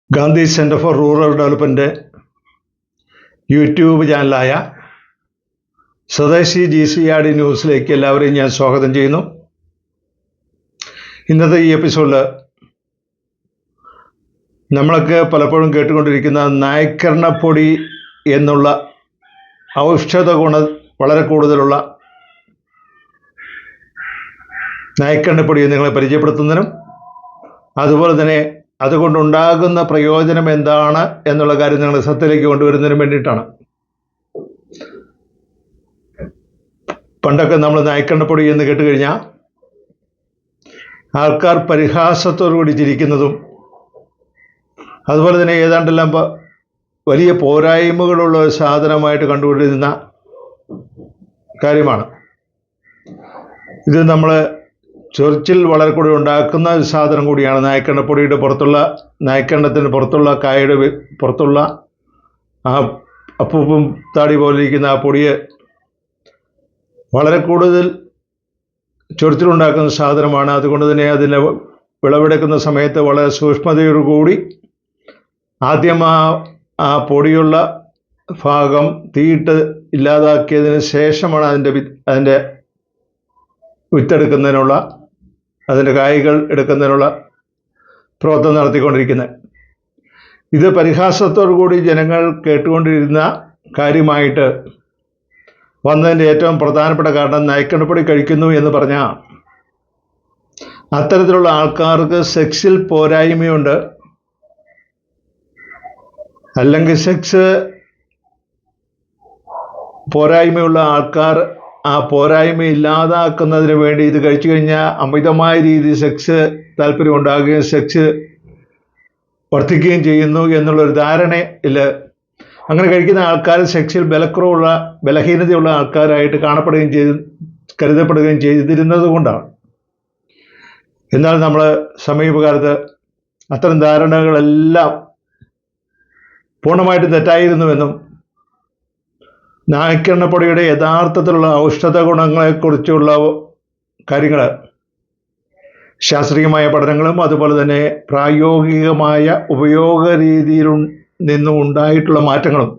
Gandhi centre for rural development YouTube ചാനലായ Swadeshi GCRD ന്യൂസിലേക്ക് എല്ലാവരെയും ഞാൻ സ്വാഗതം ചെയ്യുന്നു. ഇന്നത്തെ ഈ എപ്പിസോഡിൽ നമ്മളൊക്കെ പലപ്പോഴും കേട്ടുകൊണ്ടിരിക്കുന്ന നായ്ക്കരണപ്പൊടി എന്നുള്ള ഔഷധ ഗുണം വളരെ കൂടുതലുള്ള നായ്ക്കരണപ്പൊടിയെ നിങ്ങളെ പരിചയപ്പെടുത്തുന്നതിനും അതുപോലെ തന്നെ അതുകൊണ്ടുണ്ടാകുന്ന പ്രയോജനം എന്താണ് എന്നുള്ള കാര്യം നിങ്ങളുടെ ശ്രദ്ധയിലേക്ക് കൊണ്ടുവരുന്നതിനും വേണ്ടിയിട്ടാണ്. പണ്ടൊക്കെ നമ്മൾ നായ്ക്കണ്ണപ്പൊടി എന്ന് കേട്ടുകഴിഞ്ഞാൽ ആൾക്കാർ പരിഹാസത്തോടുകൂടി ചിരിക്കുന്നതും അതുപോലെ തന്നെ ഏതാണ്ടെല്ലാം വലിയ പോരായ്മകളുള്ള ഒരു സാധനമായിട്ട് കണ്ടുകൊണ്ടിരുന്ന കാര്യമാണ്. ഇത് നമ്മൾ ചൊറിച്ചിൽ വളരെ കൂടി ഉണ്ടാക്കുന്ന ഒരു സാധനം കൂടിയാണ്. നായ്ക്കണ്ണപ്പൊടിയുടെ നായ്ക്കണ്ണത്തിന് പുറത്തുള്ള കായയുടെ പുറത്തുള്ള ആ അപ്പൂപ്പും താടി പോലെ ഇരിക്കുന്ന ആ പൊടിയെ വളരെ കൂടുതൽ ചൊറിച്ചിലുണ്ടാക്കുന്ന സാധനമാണ്. അതുകൊണ്ട് തന്നെ അതിനെ വിളവെടുക്കുന്ന സമയത്ത് വളരെ സൂക്ഷ്മതയോടുകൂടി ആദ്യം ആ പൊടിയുള്ള ഭാഗം തീയിട്ട് ഇല്ലാതാക്കിയതിന് ശേഷമാണ് അതിൻ്റെ വിത്തെടുക്കുന്നതിനുള്ള അതിൻ്റെ കായ്കൾ എടുക്കുന്നതിനുള്ള പ്രവർത്തനം നടത്തിക്കൊണ്ടിരിക്കുന്നത്. ഇത് പരിഹാസത്തോടു കൂടി ജനങ്ങൾ കേട്ടുകൊണ്ടിരുന്ന കാര്യമായിട്ട് വന്നതിൻ്റെ ഏറ്റവും പ്രധാനപ്പെട്ട കാരണം നായ്ക്കണ്ണപ്പൊടി കഴിക്കുന്നു എന്ന് പറഞ്ഞാൽ അത്തരത്തിലുള്ള ആൾക്കാർക്ക് സെക്സിൽ പോരായ്മയുണ്ട്, അല്ലെങ്കിൽ സെക്സ് പോരായ്മയുള്ള ആൾക്കാർ ആ പോരായ്മ ഇല്ലാതാക്കുന്നതിന് വേണ്ടി ഇത് കഴിച്ചു കഴിഞ്ഞാൽ അമിതമായ രീതിയിൽ സെക്സ് താല്പര്യം ഉണ്ടാകുകയും സെക്സ് വർദ്ധിക്കുകയും ചെയ്യുന്നു എന്നുള്ളൊരു ധാരണയിൽ അങ്ങനെ കഴിക്കുന്ന ആൾക്കാർ സെക്സിൽ ബലഹീനതയുള്ള ആൾക്കാരായിട്ട് കരുതപ്പെടുകയും ചെയ്തിരുന്നത് കൊണ്ടാണ്. എന്നാൽ നമ്മൾ സമീപകാലത്ത് അത്തരം ധാരണകളെല്ലാം പൂർണ്ണമായിട്ട് തെറ്റായിരുന്നുവെന്നും നായ്ക്കണ്ണപ്പൊടിയുടെ യഥാർത്ഥത്തിലുള്ള ഔഷധ ഗുണങ്ങളെക്കുറിച്ചുള്ള കാര്യങ്ങൾ ശാസ്ത്രീയമായ പഠനങ്ങളും അതുപോലെ തന്നെ പ്രായോഗികമായ ഉപയോഗ രീതിയിൽ നിന്നും ഉണ്ടായിട്ടുള്ള മാറ്റങ്ങളും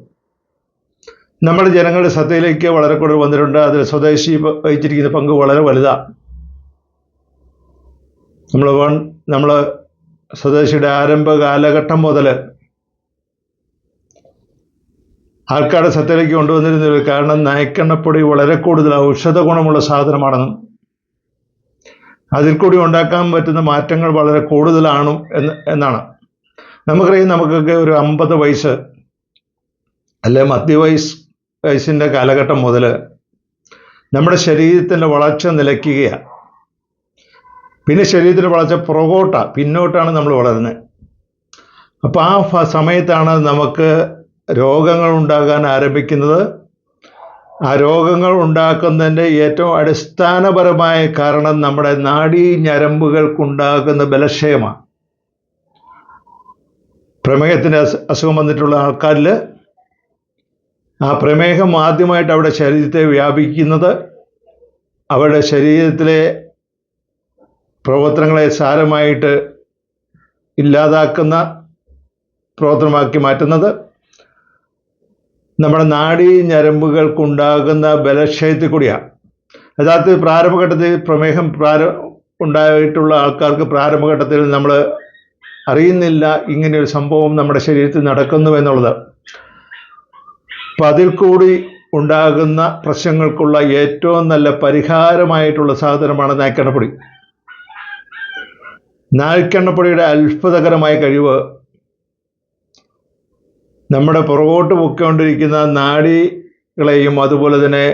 നമ്മുടെ ജനങ്ങളുടെ ശ്രദ്ധയിലേക്ക് വളരെ കൂടുതൽ വന്നിട്ടുണ്ട്. അതിൽ സ്വദേശി വഹിച്ചിരിക്കുന്ന പങ്ക് വളരെ വലുതാണ്. നമ്മൾ സ്വദേശിയുടെ ആരംഭ കാലഘട്ടം മുതൽ ആൾക്കാരുടെ ശ്രദ്ധയിലേക്ക് കൊണ്ടുവന്നിരുന്നത് കാരണം നായ്ക്കണ്ണപ്പൊടി വളരെ കൂടുതൽ ഔഷധ ഗുണമുള്ള സാധനമാണെന്നും അതിൽ കൂടി ഉണ്ടാക്കാൻ പറ്റുന്ന മാറ്റങ്ങൾ വളരെ കൂടുതലാണ് എന്നാണ്. നമുക്കറിയാം, നമുക്കൊക്കെ ഒരു 50 വയസ്സ് അല്ലെ വയസ്സിൻ്റെ കാലഘട്ടം മുതൽ നമ്മുടെ ശരീരത്തിൻ്റെ വളർച്ച നിലയ്ക്കുകയാണ്. പിന്നെ ശരീരത്തിൻ്റെ വളർച്ച പിന്നോട്ടാണ് നമ്മൾ വളരുന്നത്. അപ്പോൾ ആ സമയത്താണ് നമുക്ക് രോഗങ്ങൾ ഉണ്ടാകാൻ ആരംഭിക്കുന്നത്. ആ രോഗങ്ങൾ ഉണ്ടാക്കുന്നതിൻ്റെ ഏറ്റവും അടിസ്ഥാനപരമായ കാരണം നമ്മുടെ നാഡീ ഞരമ്പുകൾക്കുണ്ടാകുന്ന ബലക്ഷയമാണ്. പ്രമേഹത്തിൻ്റെ അസുഖം വന്നിട്ടുള്ള ആൾക്കാരിൽ ആ പ്രമേഹം ആദ്യമായിട്ട് അവരുടെ ശരീരത്തെ വ്യാപിക്കുന്നത് അവരുടെ ശരീരത്തിലെ പ്രവർത്തനങ്ങളെ സാരമായിട്ട് ഇല്ലാതാക്കുന്ന പ്രവർത്തനമാക്കി മാറ്റുന്നത് നമ്മുടെ നാഡീ ഞരമ്പുകൾക്കുണ്ടാകുന്ന ബലക്ഷയത്തിൽ കൂടിയാണ്. യഥാർത്ഥത്തിൽ പ്രാരംഭഘട്ടത്തിൽ പ്രമേഹം ഉണ്ടായിട്ടുള്ള ആൾക്കാർക്ക് പ്രാരംഭഘട്ടത്തിൽ നമ്മൾ അറിയുന്നില്ല ഇങ്ങനെയൊരു സംഭവം നമ്മുടെ ശരീരത്തിൽ നടക്കുന്നു എന്നുള്ളത്. അപ്പം അതിൽ കൂടി ഉണ്ടാകുന്ന പ്രശ്നങ്ങൾക്കുള്ള ഏറ്റവും നല്ല പരിഹാരമായിട്ടുള്ള സാധനമാണ് നായ്ക്കണ്ണപ്പൊടി. നായ്ക്കണ്ണപ്പൊടിയുടെ അത്ഭുതകരമായ കഴിവ് നമ്മുടെ പുറകോട്ട് പൊയ്ക്കൊണ്ടിരിക്കുന്ന നാഡികളെയും അതുപോലെ തന്നെ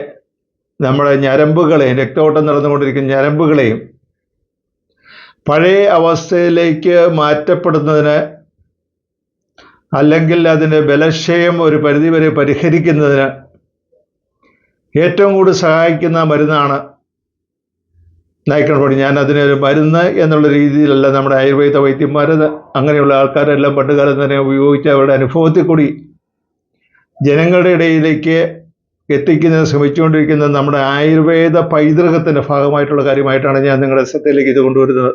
നമ്മുടെ ഞരമ്പുകളെയും, രക്തയോട്ടം നടന്നുകൊണ്ടിരിക്കുന്ന ഞരമ്പുകളെയും പഴയ അവസ്ഥയിലേക്ക് മാറ്റപ്പെടുന്നതിന് അല്ലെങ്കിൽ അതിൻ്റെ ബലക്ഷയം ഒരു പരിധിവരെ പരിഹരിക്കുന്നതിന് ഏറ്റവും കൂടുതൽ സഹായിക്കുന്ന മരുന്നാണ് നായ്ക്കണ്ണപ്പൊടി. ഞാൻ അതിനൊരു മരുന്ന് എന്നുള്ള രീതിയിലല്ല, നമ്മുടെ ആയുർവേദ വൈദ്യന്മാർ അങ്ങനെയുള്ള ആൾക്കാരെല്ലാം പണ്ടുകാലം തന്നെ ഉപയോഗിച്ച് അവരുടെ അനുഭവത്തിൽ കൂടി ജനങ്ങളുടെ ഇടയിലേക്ക് എത്തിക്കുന്നതിന് ശ്രമിച്ചുകൊണ്ടിരിക്കുന്ന നമ്മുടെ ആയുർവേദ പൈതൃകത്തിൻ്റെ ഭാഗമായിട്ടുള്ള കാര്യമായിട്ടാണ് ഞാൻ നിങ്ങളുടെ ശ്രദ്ധയിലേക്ക് ഇത് കൊണ്ടുവരുന്നത്.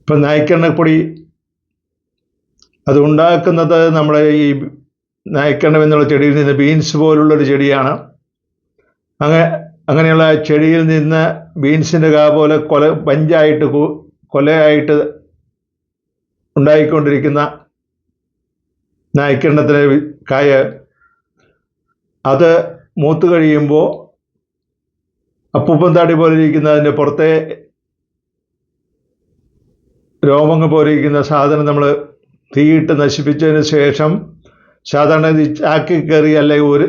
ഇപ്പം നായ്ക്കണ്ണപ്പൊടി അത് ഉണ്ടാക്കുന്നത് നമ്മുടെ ഈ നായ്ക്കണ്ണം എന്നുള്ള ചെടിയിൽ നിന്ന് ബീൻസ് പോലുള്ളൊരു ചെടിയാണ്. അങ്ങനെയുള്ള ചെടിയിൽ നിന്ന് ബീൻസിൻ്റെ കാ പോലെ പഞ്ചായിട്ട് കൊലയായിട്ട് ഉണ്ടായിക്കൊണ്ടിരിക്കുന്ന നായ്ക്കണ്ണത്തിൻ്റെ കായ, അത് മൂത്ത് കഴിയുമ്പോൾ അപ്പൂപ്പൻ താടി പോലെ ഇരിക്കുന്ന അതിൻ്റെ പുറത്തെ രോമങ്ങൾ പോലെ ഇരിക്കുന്ന സാധനം നമ്മൾ തീയിട്ട് നശിപ്പിച്ചതിന് ശേഷം സാധാരണ ഇത് ചാക്കി കയറി അല്ലെങ്കിൽ ഒരു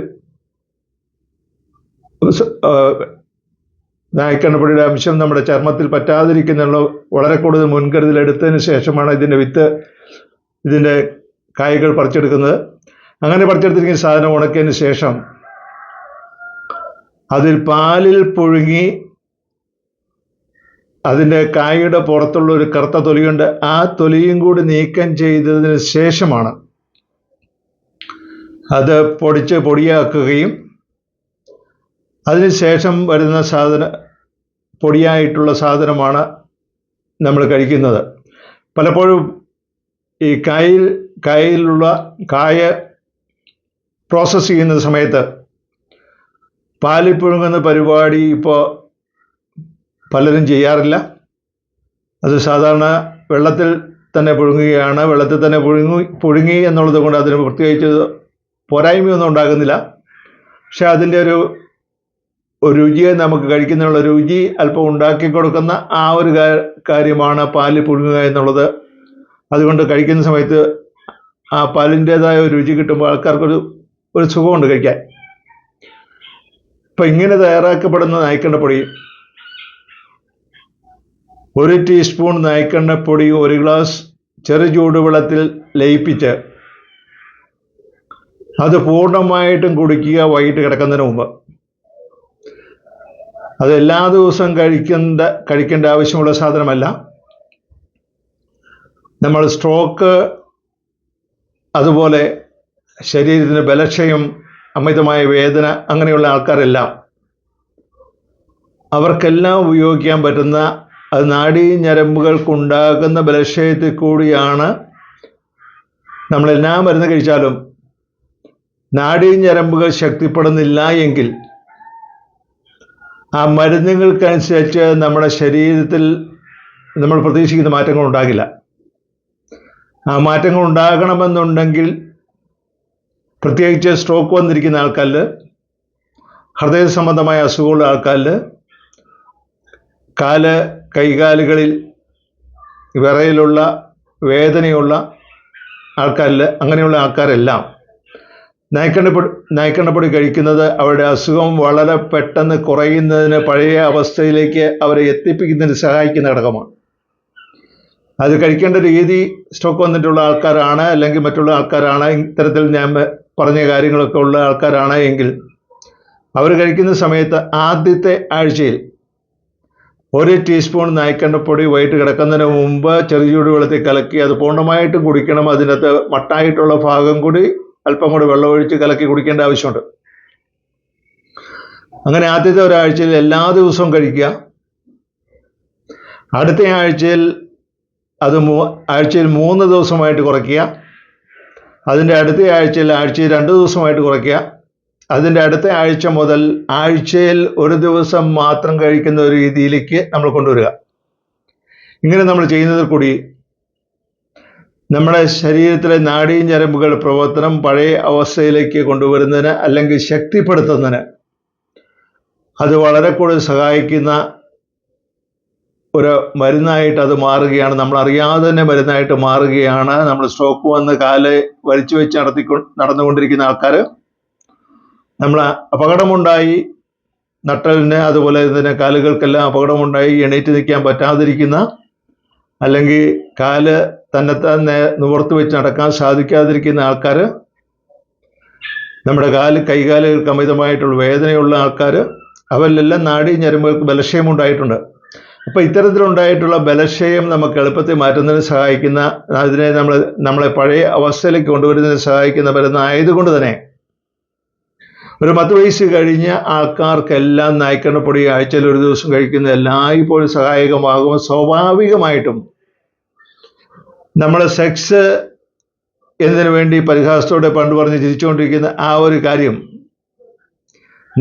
നായ്ക്കണ്ണപ്പൊടിയുടെ അംശം നമ്മുടെ ചർമ്മത്തിൽ പറ്റാതിരിക്കുന്നുള്ള വളരെ കൂടുതൽ മുൻകരുതൽ എടുത്തതിന് ശേഷമാണ് ഇതിൻ്റെ കായ്കൾ പറിച്ചെടുക്കുന്നത്. അങ്ങനെ പറിച്ചെടുത്തിരിക്കുന്ന സാധനം ഉണക്കിയതിന് ശേഷം അതിൽ പാലിൽ പുഴുങ്ങി അതിൻ്റെ കായയുടെ പുറത്തുള്ള ഒരു കറുത്ത തൊലിയുണ്ട്, ആ തൊലിയും കൂടി നീക്കം ചെയ്തതിന് ശേഷമാണ് അത് പൊടിയാക്കുകയും അതിനുശേഷം വരുന്ന പൊടിയായിട്ടുള്ള സാധനമാണ് നമ്മൾ കഴിക്കുന്നത്. പലപ്പോഴും ഈ കായയിലുള്ള കായ പ്രോസസ്സ് ചെയ്യുന്ന സമയത്ത് പാലിൽ പുഴുങ്ങുന്ന പരിപാടി ഇപ്പോൾ പലരും ചെയ്യാറില്ല. അത് സാധാരണ വെള്ളത്തിൽ തന്നെ പുഴുങ്ങുകയാണ്. വെള്ളത്തിൽ തന്നെ പുഴുങ്ങി എന്നുള്ളത് കൊണ്ട് അതിന് പ്രത്യേകിച്ച് പോരായ്മയൊന്നും ഉണ്ടാകുന്നില്ല. പക്ഷെ അതിൻ്റെ ഒരു രുചിയെ നമുക്ക് കഴിക്കുന്നതിനുള്ള രുചി അല്പം ഉണ്ടാക്കി കൊടുക്കുന്ന ആ ഒരു കാര്യമാണ് പാലിൽ പുഴുങ്ങുക എന്നുള്ളത്. അതുകൊണ്ട് കഴിക്കുന്ന സമയത്ത് ആ പാലിൻ്റേതായ ഒരു രുചി കിട്ടുമ്പോൾ ആൾക്കാർക്കൊരു സുഖമുണ്ട് കഴിക്കാൻ. ഇപ്പം ഇങ്ങനെ തയ്യാറാക്കപ്പെടുന്ന നായ്ക്കണ്ണപ്പൊടി, 1 ടീസ്പൂൺ നായ്ക്കണ്ണപ്പൊടി 1 ഗ്ലാസ് ചെറു ചൂടുവെള്ളത്തിൽ ലയിപ്പിച്ച് അത് പൂർണ്ണമായിട്ടും കുടിക്കുക വൈകിട്ട് കിടക്കുന്നതിന് മുമ്പ്. അത് എല്ലാ ദിവസവും കഴിക്കേണ്ട ആവശ്യമുള്ള സാധനമല്ല. നമ്മൾ സ്ട്രോക്ക്, അതുപോലെ ശരീരത്തിന് ബലക്ഷയം, അമിതമായ വേദന, അങ്ങനെയുള്ള ആൾക്കാരെല്ലാം അവർക്കെല്ലാം ഉപയോഗിക്കാൻ പറ്റുന്ന, അത് നാഡീഞരമ്പുകൾക്കുണ്ടാകുന്ന ബലക്ഷയത്തിൽ കൂടിയാണ്. നമ്മളെല്ലാ മരുന്ന് കഴിച്ചാലും നാഡീഞരമ്പുകൾ ശക്തിപ്പെടുന്നില്ല എങ്കിൽ ആ മരുന്നുകൾക്കനുസരിച്ച് നമ്മുടെ ശരീരത്തിൽ നമ്മൾ പ്രതീക്ഷിക്കുന്ന മാറ്റങ്ങൾ ഉണ്ടാകില്ല. ആ മാറ്റങ്ങൾ ഉണ്ടാകണമെന്നുണ്ടെങ്കിൽ, പ്രത്യേകിച്ച് സ്ട്രോക്ക് വന്നിരിക്കുന്ന ആൾക്കാരിൽ, ഹൃദയ സംബന്ധമായ അസുഖമുള്ള ആൾക്കാരിൽ, കൈകാലുകളിൽ വിറയലുള്ള വേദനയുള്ള ആൾക്കാരിൽ, അങ്ങനെയുള്ള ആൾക്കാരെല്ലാം നായ്ക്കണ്ണപ്പൊടി കഴിക്കുന്നത് അവരുടെ അസുഖം വളരെ പെട്ടെന്ന് കുറയുന്നതിന്, പഴയ അവസ്ഥയിലേക്ക് അവരെ എത്തിപ്പിക്കുന്നതിന് സഹായിക്കുന്ന ഘടകമാണ്. അത് കഴിക്കേണ്ട രീതി സ്ട്രോക്ക് വന്നിട്ടുള്ള ആൾക്കാരാണ്, അല്ലെങ്കിൽ മറ്റുള്ള ആൾക്കാരാണ്, ഇത്തരത്തിൽ ഞാൻ പറഞ്ഞ കാര്യങ്ങളൊക്കെ ഉള്ള ആൾക്കാരാണ് എങ്കിൽ അവർ കഴിക്കുന്ന സമയത്ത് ആദ്യത്തെ ആഴ്ചയിൽ 1 ടീസ്പൂൺ നായ്ക്കണ്ണപ്പൊടി വൈകിട്ട് കിടക്കുന്നതിന് മുമ്പ് ചെറിയ ചൂടുവെള്ളത്തിൽ കലക്കി അത് പൂർണ്ണമായിട്ടും കുടിക്കണം. അതിനകത്ത് മട്ടായിട്ടുള്ള ഭാഗം കൂടി അല്പം കൂടി വെള്ളമൊഴിച്ച് കലക്കി കുടിക്കേണ്ട ആവശ്യമുണ്ട്. അങ്ങനെ ആദ്യത്തെ ഒരാഴ്ചയിൽ എല്ലാ ദിവസവും കഴിക്കുക. അടുത്ത ആഴ്ചയിൽ അത് ആഴ്ചയിൽ 3 ദിവസമായിട്ട് കുറയ്ക്കുക. അതിൻ്റെ അടുത്ത ആഴ്ചയിൽ 2 ദിവസമായിട്ട് കുറയ്ക്കുക. അതിൻ്റെ അടുത്ത ആഴ്ച മുതൽ ആഴ്ചയിൽ 1 ദിവസം മാത്രം കഴിക്കുന്ന ഒരു രീതിയിലേക്ക് നമ്മൾ കൊണ്ടുവരിക. ഇങ്ങനെ നമ്മൾ ചെയ്യുന്നതിൽ കൂടി നമ്മുടെ ശരീരത്തിലെ നാഡീഞരമ്പുകൾ പ്രവർത്തനം പഴയ അവസ്ഥയിലേക്ക് കൊണ്ടുവരുന്നതിന്, അല്ലെങ്കിൽ ശക്തിപ്പെടുത്തുന്നതിന് അത് വളരെ കൂടുതൽ സഹായിക്കുന്ന ഒരു മരുന്നായിട്ട് അത് മാറുകയാണ്. നമ്മൾ അറിയാതെ തന്നെ മരുന്നായിട്ട് മാറുകയാണ്. നമ്മൾ സ്ട്രോക്ക് വന്ന് കാല് വലിച്ചു വെച്ച് നടന്നുകൊണ്ടിരിക്കുന്ന ആൾക്കാർ, നമ്മൾ അപകടമുണ്ടായി, നട്ടലിന് അതുപോലെ ഇതിന് കാലുകൾക്കെല്ലാം അപകടമുണ്ടായി എണീറ്റ് നിൽക്കാൻ പറ്റാതിരിക്കുന്ന, അല്ലെങ്കിൽ കാല് തന്നെത്താൻ നിവർത്തി വെച്ച് നടക്കാൻ സാധിക്കാതിരിക്കുന്ന ആൾക്കാർ, നമ്മുടെ കൈകാലുകൾക്ക് അമിതമായിട്ടുള്ള വേദനയുള്ള ആൾക്കാർ, അവരിലെല്ലാം നാഡീഞരമ്പുകൾക്ക് ബലക്ഷയമുണ്ടായിട്ടുണ്ട്. അപ്പോൾ ഇത്തരത്തിലുണ്ടായിട്ടുള്ള ബലക്ഷയം നമുക്ക് എളുപ്പത്തിൽ മാറ്റുന്നതിന് സഹായിക്കുന്ന, അതിനെ നമ്മളെ പഴയ അവസ്ഥയിലേക്ക് കൊണ്ടുവരുന്നതിന് സഹായിക്കുന്ന മരുന്നായതുകൊണ്ട് തന്നെ ഒരു 10 വയസ്സ് കഴിഞ്ഞ ആൾക്കാർക്കെല്ലാം നായ്ക്കണ്ണപ്പൊടി ആഴ്ചയിൽ 1 ദിവസം കഴിക്കുന്നത് എല്ലായ്പ്പോഴും സഹായകമാകും. സ്വാഭാവികമായിട്ടും നമ്മൾ സെക്സ് എന്നതിനു വേണ്ടി പരിഹാസത്തോടെ പണ്ട് പറഞ്ഞ് ചിരിച്ചുകൊണ്ടിരിക്കുന്ന ആ ഒരു കാര്യം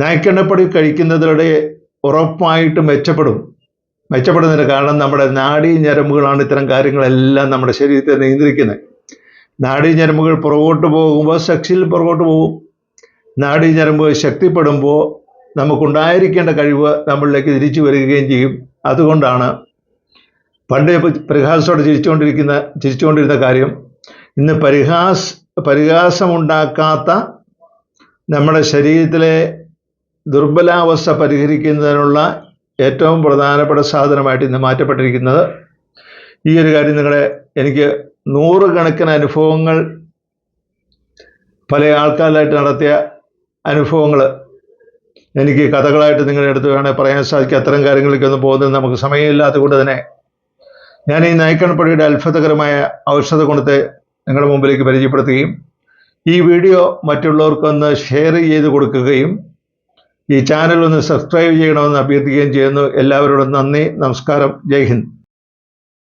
നായ്ക്കെണ്ണപ്പൊടി കഴിക്കുന്നതിലൂടെ ഉറപ്പായിട്ട് മെച്ചപ്പെടുന്നതിന് കാരണം നമ്മുടെ നാഡീ ഞരമ്പുകളാണ് ഇത്തരം കാര്യങ്ങളെല്ലാം നമ്മുടെ ശരീരത്തെ നിയന്ത്രിക്കുന്നത്. നാഡീ ഞരമ്പുകൾ പുറകോട്ട് പോകുമ്പോൾ സെക്സിൽ പുറകോട്ട് പോകും. നാഡീ ഞരമ്പുകൾ ശക്തിപ്പെടുമ്പോൾ നമുക്കുണ്ടായിരിക്കേണ്ട കഴിവ് നമ്മളിലേക്ക് തിരിച്ചു വരികയും ചെയ്യും. അതുകൊണ്ടാണ് പണ്ട് പരിഹാസത്തോടെ ചിരിച്ചുകൊണ്ടിരുന്ന കാര്യം ഇന്ന് പരിഹാസമുണ്ടാക്കാത്ത നമ്മുടെ ശരീരത്തിലെ ദുർബലാവസ്ഥ പരിഹരിക്കുന്നതിനുള്ള ഏറ്റവും പ്രധാനപ്പെട്ട സാധനമായിട്ട് ഇന്ന് മാറ്റപ്പെട്ടിരിക്കുന്നത്. ഈ ഒരു കാര്യം എനിക്ക് 100 കണക്കിന് അനുഭവങ്ങൾ, പല ആൾക്കാരായിട്ട് നടത്തിയ അനുഭവങ്ങൾ എനിക്ക് കഥകളായിട്ട് നിങ്ങളുടെ അടുത്ത് വേണേൽ പറയാൻ സാധിക്കും. അത്തരം കാര്യങ്ങളിലേക്കൊന്നും പോകുന്നത് നമുക്ക് സമയമില്ലാത്തത് കൊണ്ട് തന്നെ ഞാൻ ഈ നായ്ക്കണ്ണപ്പൊടിയുടെ അത്ഭുതകരമായ ഔഷധ ഗുണത്തെ നിങ്ങളുടെ മുമ്പിലേക്ക് പരിചയപ്പെടുത്തുകയും ഈ വീഡിയോ മറ്റുള്ളവർക്കൊന്ന് ഷെയർ ചെയ്ത് കൊടുക്കുകയും ഈ ചാനൽ ഒന്ന് സബ്സ്ക്രൈബ് ചെയ്യണമെന്ന് അഭ്യർത്ഥിക്കുകയും ചെയ്യുന്നു. എല്ലാവരോടും നന്ദി, നമസ്കാരം, ജയ് ഹിന്ദ്.